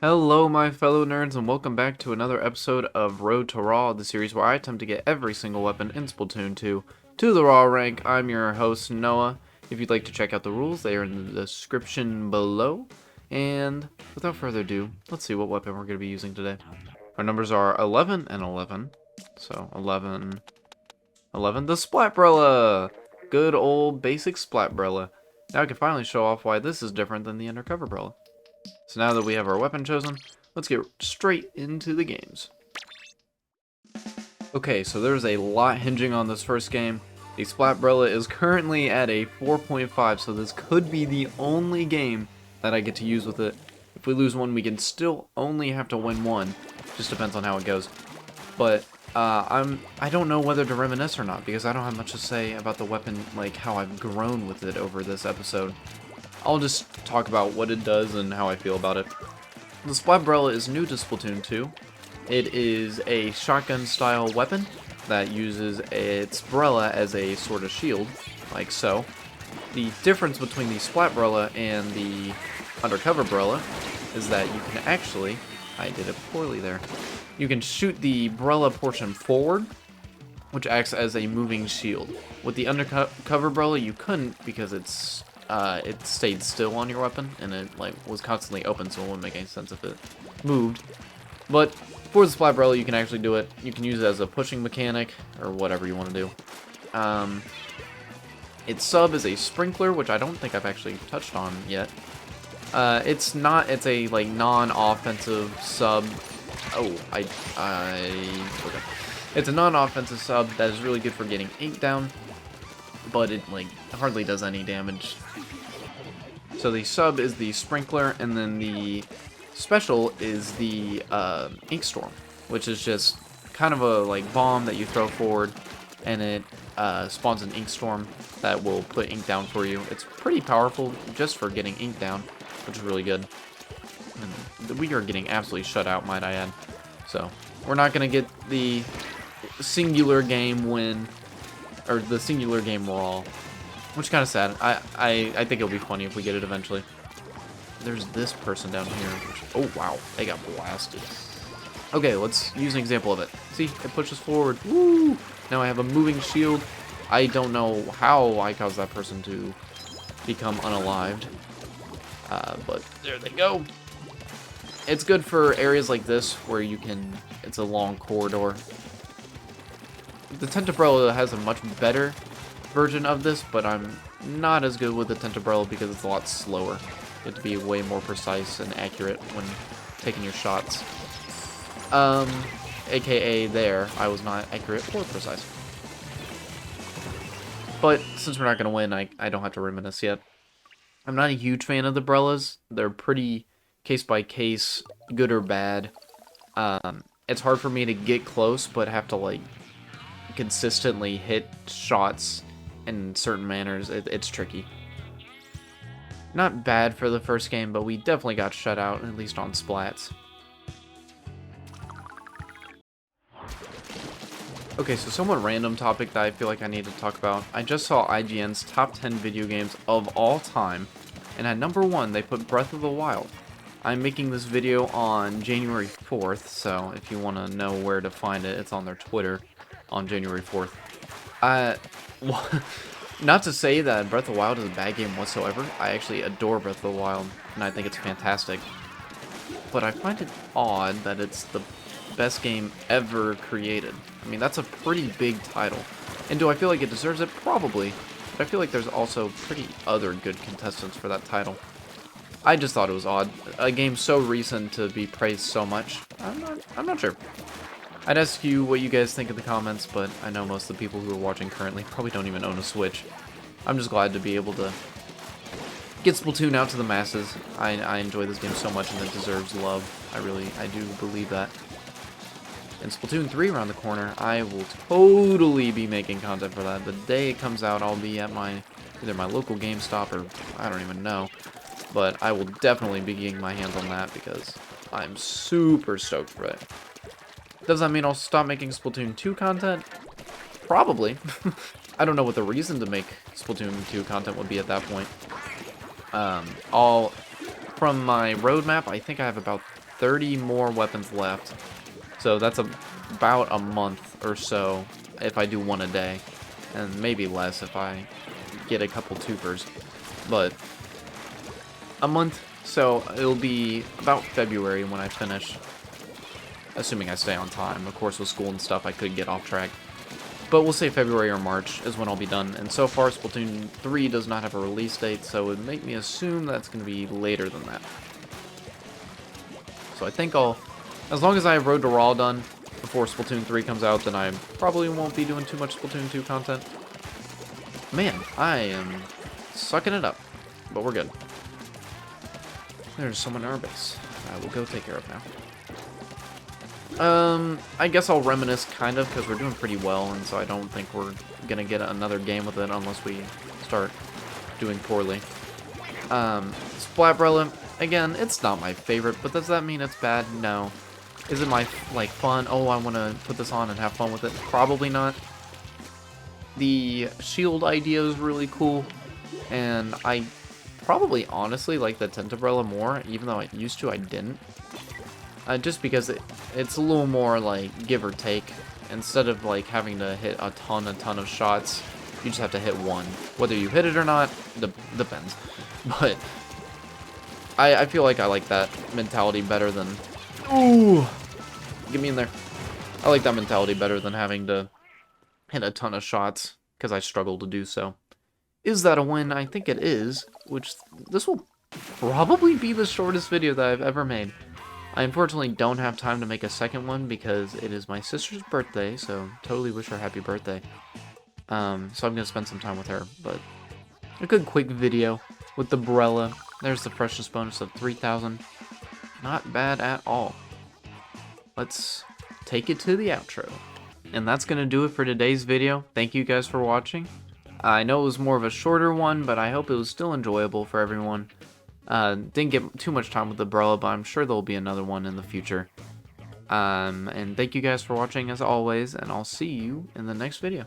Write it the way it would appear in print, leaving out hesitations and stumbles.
Hello, my fellow nerds, and welcome back to another episode of Road to Raw, the series where I attempt to get every single weapon in Splatoon 2 to the Raw rank. I'm your host, Noah. If you'd like to check out the rules, they are in the description below. And without further ado, let's see what weapon we're going to be using today. Our numbers are 11 and 11. So, 11, the Splat Brella! Good old basic Splat Brella. Now I can finally show off why this is different than the Undercover Brella. So now that we have our weapon chosen, let's get straight into the games. Okay, so there's a lot hinging on this first game. The Splat Brella is currently at a 4.5, so this could be the only game that I get to use with it. If we lose one, we can still only have to win one. Just depends on how it goes. But I don't know whether to reminisce or not, because I don't have much to say about the weapon, like how I've grown with it over this episode. I'll just talk about what it does and how I feel about it. The Splat Brella is new to Splatoon 2. It is a shotgun-style weapon that uses its Brella as a sort of shield, like so. The difference between the Splat Brella and the Undercover Brella is that you can actually... I did it poorly there. You can shoot the Brella portion forward, which acts as a moving shield. With the Undercover Brella, you couldn't because it stayed still on your weapon, and it was constantly open, so it wouldn't make any sense if it moved. But for the Splat Brella, you can actually do it. You can use it as a pushing mechanic, or whatever you want to do. Its sub is a sprinkler, which I don't think I've actually touched on yet. It's a non-offensive sub. Oh, okay. It's a non-offensive sub that is really good for getting ink down, but it hardly does any damage. So the sub is the sprinkler, and then the special is the ink storm, which is just kind of a bomb that you throw forward, and it spawns an ink storm that will put ink down for you. It's pretty powerful just for getting ink down, which is really good. And we are getting absolutely shut out, might I add. So we're not gonna get the singular game win, or the singular game Raw, which is kind of sad. I think it'll be funny if we get it eventually. There's this person down here. Oh, wow. They got blasted. Okay, let's use an example of it. See, it pushes forward. Woo! Now I have a moving shield. I don't know how I caused that person to become unalived. But there they go. It's good for areas like this where you can... It's a long corridor. The Tentabrella has a much better version of this, but I'm not as good with the Tentabrella because it's a lot slower. You have to be way more precise and accurate when taking your shots. AKA there, I was not accurate or precise. But since we're not going to win, I don't have to reminisce yet. I'm not a huge fan of the Brellas. They're pretty case by case, good or bad. It's hard for me to get close, but have to consistently hit shots in certain manners. It's tricky. Not bad for the first game, but we definitely got shut out, at least on Splats. Okay, so somewhat random topic that I feel like I need to talk about. I just saw IGN's top 10 video games of all time, and at number 1 they put Breath of the Wild. I'm making this video on January 4th, so if you want to know where to find it, it's on their Twitter on January 4th. Not to say that Breath of the Wild is a bad game whatsoever. I actually adore Breath of the Wild, and I think it's fantastic. But I find it odd that it's the best game ever created. I mean, that's a pretty big title. And do I feel like it deserves it? Probably. But I feel like there's also pretty other good contestants for that title. I just thought it was odd. A game so recent to be praised so much. I'm not sure. I'd ask you what you guys think in the comments, but I know most of the people who are watching currently probably don't even own a Switch. I'm just glad to be able to get Splatoon out to the masses. I enjoy this game so much, and it deserves love. I do believe that. And Splatoon 3 around the corner, I will totally be making content for that. The day it comes out, I'll be at either my local GameStop or I don't even know. But I will definitely be getting my hands on that because I'm super stoked for it. Does that mean I'll stop making Splatoon 2 content? Probably. I don't know what the reason to make Splatoon 2 content would be at that point. From my roadmap, I think I have about 30 more weapons left. So that's about a month or so if I do one a day. And maybe less if I get a couple twofers. But a month, so it'll be about February when I finish. Assuming I stay on time. Of course, with school and stuff, I could get off track. But we'll say February or March is when I'll be done. And so far, Splatoon 3 does not have a release date, so it would make me assume that's going to be later than that. So I think as long as I have Road to Raw done before Splatoon 3 comes out, then I probably won't be doing too much Splatoon 2 content. Man, I am sucking it up, but we're good. There's someone in our base. I will go take care of now. I guess I'll reminisce kind of, because we're doing pretty well, and so I don't think we're gonna get another game with it unless we start doing poorly. Splat Brella, again, it's not my favorite, but does that mean it's bad? No. Is it my, like, fun? Oh, I want to put this on and have fun with it? Probably not. The shield idea is really cool, and I probably honestly like the Tentabrella more, even though I used to, I didn't. Just because it's a little more, like, give or take. Instead of, like, having to hit a ton of shots, you just have to hit one. Whether you hit it or not, depends. But I feel like I like that mentality better than... Ooh! Get me in there. I like that mentality better than having to hit a ton of shots, because I struggle to do so. Is that a win? I think it is, which this will probably be the shortest video that I've ever made. I unfortunately don't have time to make a second one because it is my sister's birthday, so totally wish her happy birthday. So I'm going to spend some time with her, but a good quick video with the Brella. There's the freshness bonus of 3,000. Not bad at all. Let's take it to the outro. And that's going to do it for today's video. Thank you guys for watching. I know it was more of a shorter one, but I hope it was still enjoyable for everyone. Didn't get too much time with the Brella, but I'm sure there'll be another one in the future. And thank you guys for watching as always, and I'll see you in the next video.